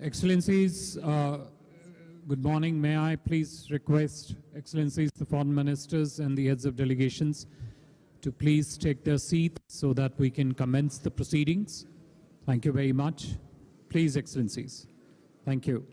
Excellencies, good morning. May I please request Excellencies, the foreign ministers and the heads of delegations to please take their seats so that we can commence the proceedings. Thank you very much. Please, Excellencies. Thank you.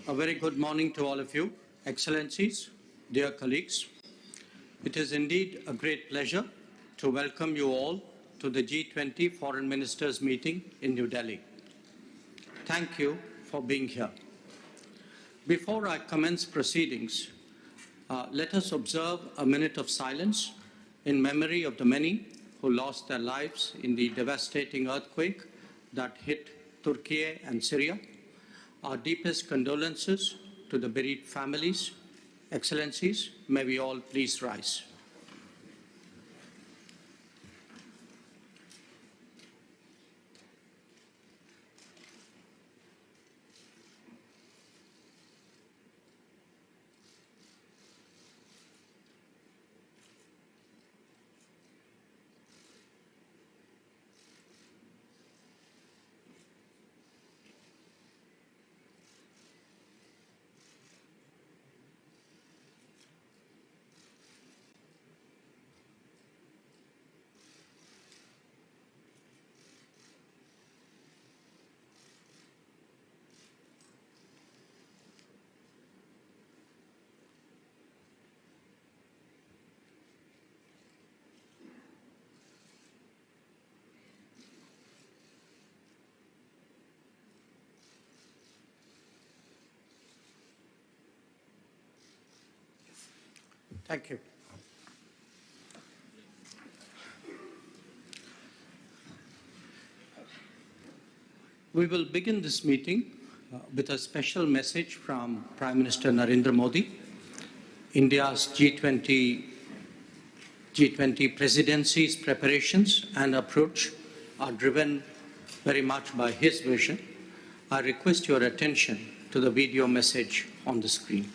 A very good morning to all of you, Excellencies, dear colleagues. It is indeed a great pleasure to welcome you all to the G20 Foreign Ministers meeting in New Delhi. Thank you for being here. Before I commence proceedings, let us observe a minute of silence in memory of the many who lost their lives in the devastating earthquake that hit Turkey and Syria. Our deepest condolences to the bereaved families. Excellencies, may we all please rise. Thank you. We will begin this meeting with a special message from Prime Minister Narendra Modi. India's G20 presidency's preparations and approach are driven very much by his vision. I request your attention to the video message on the screen.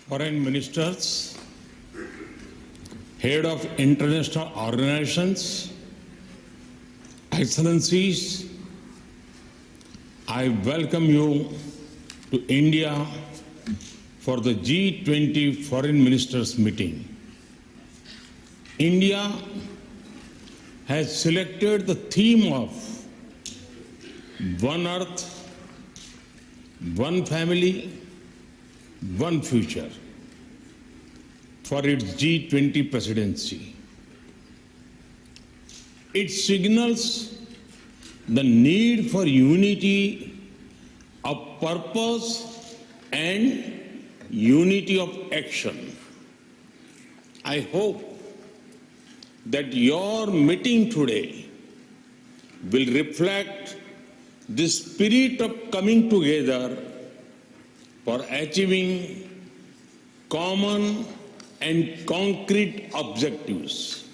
Foreign ministers, head of international organizations, Excellencies, I welcome you to India for the G20 Foreign Ministers meeting. India has selected the theme of One Earth, One Family, One Future for its G20 presidency. It signals the need for unity of purpose and unity of action. I hope that your meeting today will reflect the spirit of coming together for achieving common and concrete objectives.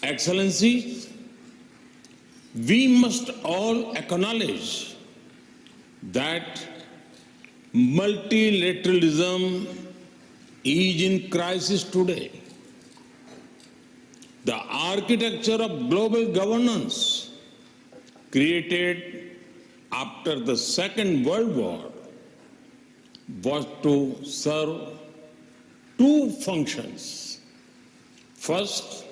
Excellencies, we must all acknowledge that multilateralism is in crisis today. The architecture of global governance created after the Second World War was to serve two functions. First,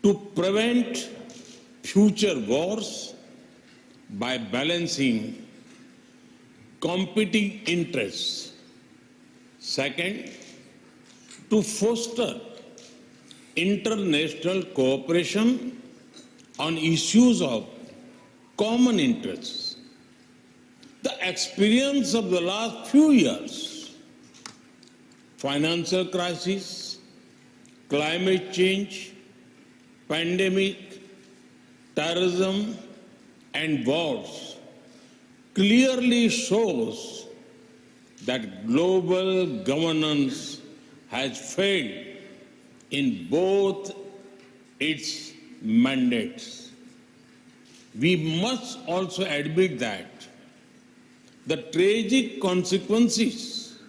to prevent future wars by balancing competing interests. Second, to foster international cooperation on issues of common interests. The experience of the last few years, financial crisis, climate change, pandemic, terrorism, and wars clearly shows that global governance has failed in both its mandates. We must also admit that the tragic consequences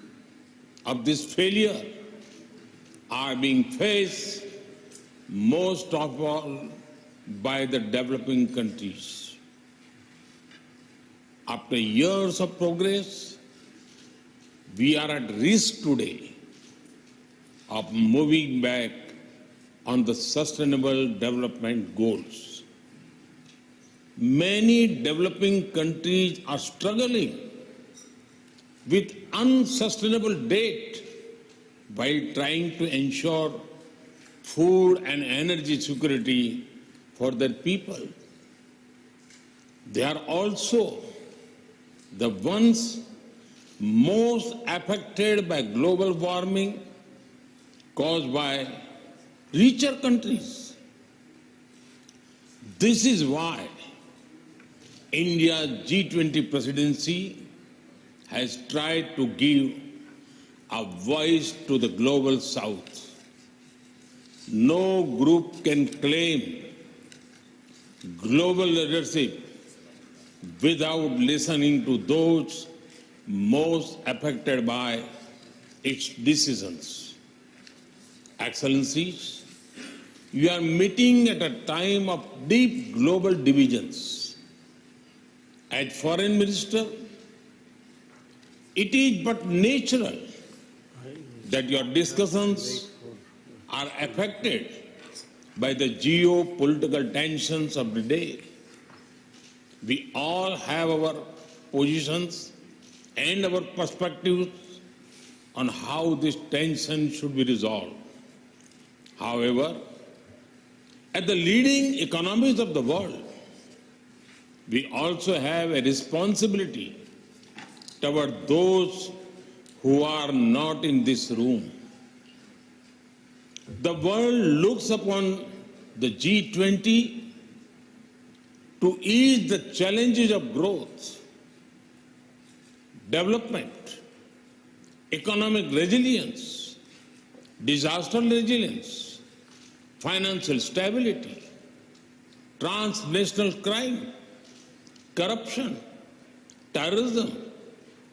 of this failure are being faced most of all by the developing countries. After years of progress, we are at risk today of moving back on the sustainable development goals. Many developing countries are struggling with unsustainable debt while trying to ensure food and energy security for their people. They are also the ones most affected by global warming caused by richer countries. This is why India's G20 presidency has tried to give a voice to the global south. No group can claim global leadership without listening to those most affected by its decisions. Excellencies, you are meeting at a time of deep global divisions. As Foreign Minister, it is but natural that your discussions are affected by the geopolitical tensions of the day. We all have our positions and our perspectives on how this tension should be resolved. However, at the leading economies of the world, we also have a responsibility toward those who are not in this room. The world looks upon the G20 to ease the challenges of growth, development, economic resilience, disaster resilience, financial stability, transnational crime, corruption, terrorism,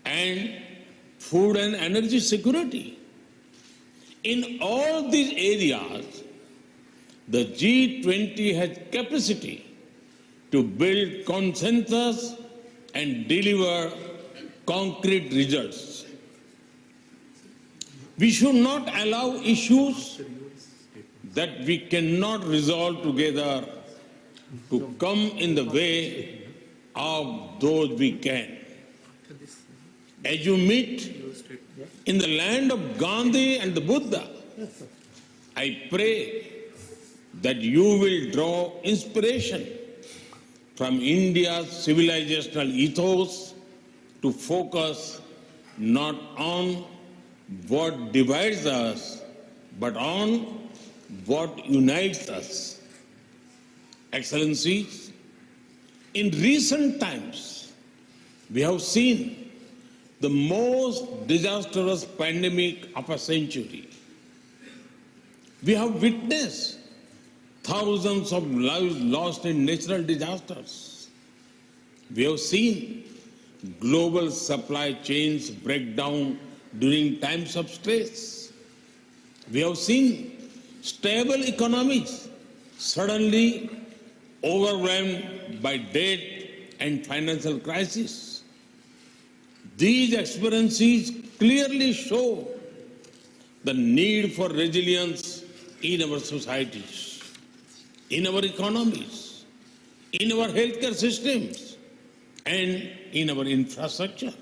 and food and energy security. In all these areas, the G20 has capacity to build consensus and deliver concrete results. We should not allow issues that we cannot resolve together to come in the way of those we can. As you meet in the land of Gandhi and the Buddha, I pray that you will draw inspiration from India's civilizational ethos to focus not on what divides us, but on what unites us. Excellencies, in recent times, we have seen the most disastrous pandemic of a century. We have witnessed thousands of lives lost in natural disasters. We have seen global supply chains break down during times of stress. We have seen stable economies suddenly overwhelmed by debt and financial crisis. These experiences clearly show the need for resilience in our societies, in our economies, in our healthcare systems, and in our infrastructure.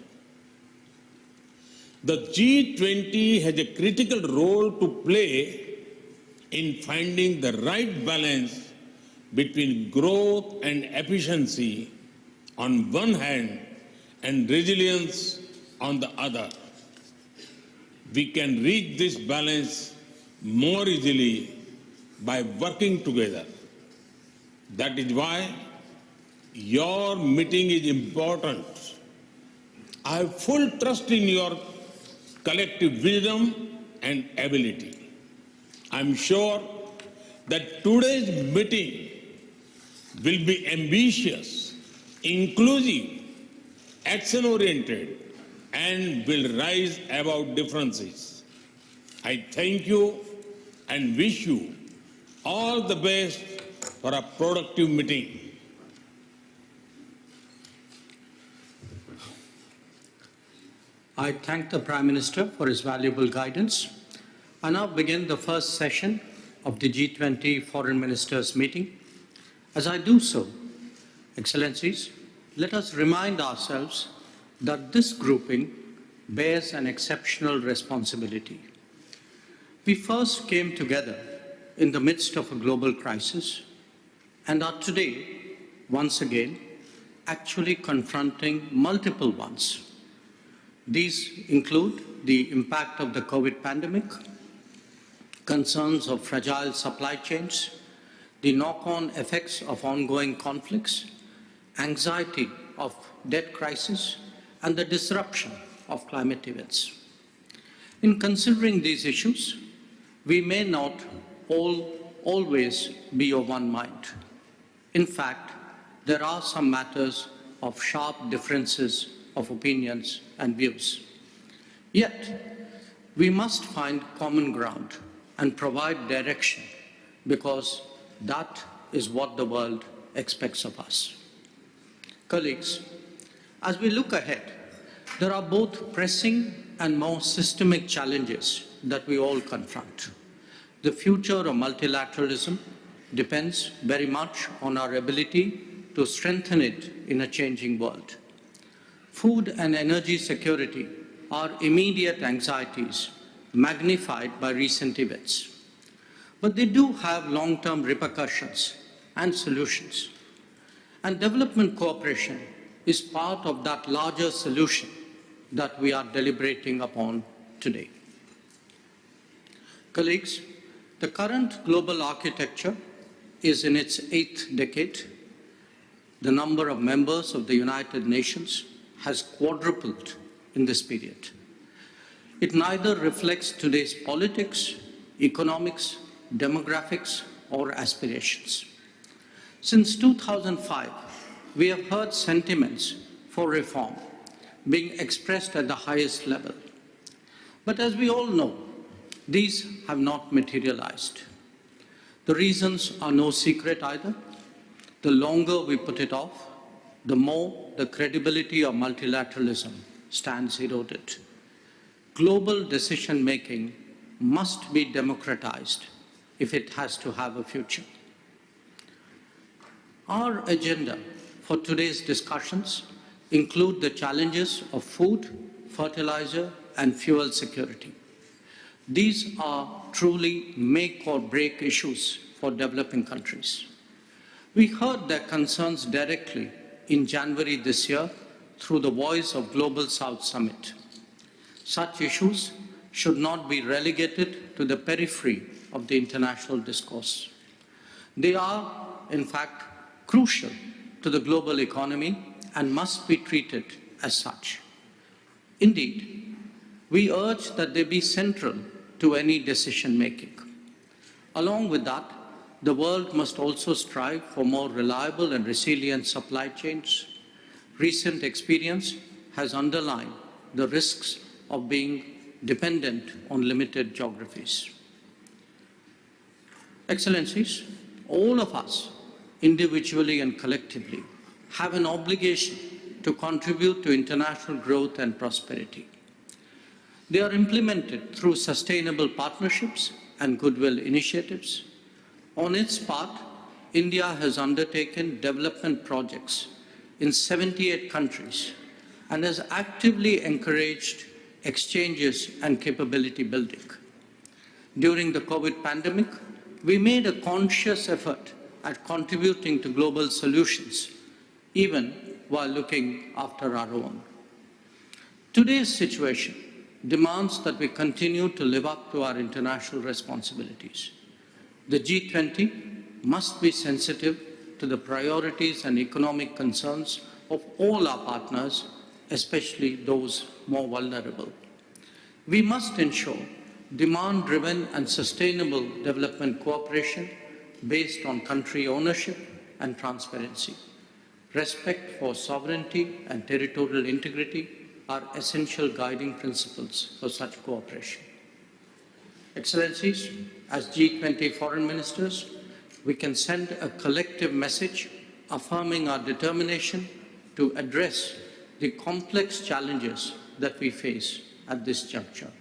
The G20 has a critical role to play in finding the right balance between growth and efficiency on one hand and resilience on the other. We can reach this balance more easily by working together. That is why your meeting is important. I have full trust in your collective wisdom and ability. I am sure that today's meeting will be ambitious, inclusive, action-oriented, and will rise above differences. I thank you and wish you all the best for a productive meeting. I thank the Prime Minister for his valuable guidance. I now begin the first session of the G20 Foreign Ministers meeting. As I do so, Excellencies, let us remind ourselves that this grouping bears an exceptional responsibility. We first came together in the midst of a global crisis and are today, once again, actually confronting multiple ones. These include the impact of the COVID pandemic, concerns of fragile supply chains, the knock-on effects of ongoing conflicts, anxiety of debt crisis, and the disruption of climate events. In considering these issues, we may not always be of one mind. In fact, there are some matters of sharp differences of opinions and views. Yet, we must find common ground and provide direction because that is what the world expects of us. Colleagues, as we look ahead, there are both pressing and more systemic challenges that we all confront. The future of multilateralism depends very much on our ability to strengthen it in a changing world. Food and energy security are immediate anxieties magnified by recent events. But they do have long-term repercussions and solutions. And development cooperation is part of that larger solution that we are deliberating upon today. Colleagues, the current global architecture is in its 8th decade. The number of members of the United Nations has quadrupled in this period. It neither reflects today's politics, economics, demographics, or aspirations. Since 2005, we have heard sentiments for reform being expressed at the highest level. But as we all know, these have not materialized. The reasons are no secret either. The longer we put it off, the more the credibility of multilateralism stands eroded. Global decision-making must be democratized if it has to have a future. Our agenda for today's discussions include the challenges of food, fertilizer, and fuel security. These are truly make or break issues for developing countries. We heard their concerns directly in January this year through the Voice of Global South Summit. Such issues should not be relegated to the periphery of the international discourse. They are, in fact, crucial to the global economy and must be treated as such. Indeed, we urge that they be central to any decision-making. Along with that, the world must also strive for more reliable and resilient supply chains. Recent experience has underlined the risks of being dependent on limited geographies. Excellencies, all of us, individually and collectively, have an obligation to contribute to international growth and prosperity. They are implemented through sustainable partnerships and goodwill initiatives. On its part, India has undertaken development projects in 78 countries and has actively encouraged exchanges and capability building. During the COVID pandemic, we made a conscious effort at contributing to global solutions, even while looking after our own. Today's situation demands that we continue to live up to our international responsibilities. The G20 must be sensitive to the priorities and economic concerns of all our partners, especially those more vulnerable. We must ensure demand-driven and sustainable development cooperation based on country ownership and transparency. Respect for sovereignty and territorial integrity are essential guiding principles for such cooperation. Excellencies, as G20 foreign ministers, we can send a collective message affirming our determination to address the complex challenges that we face at this juncture.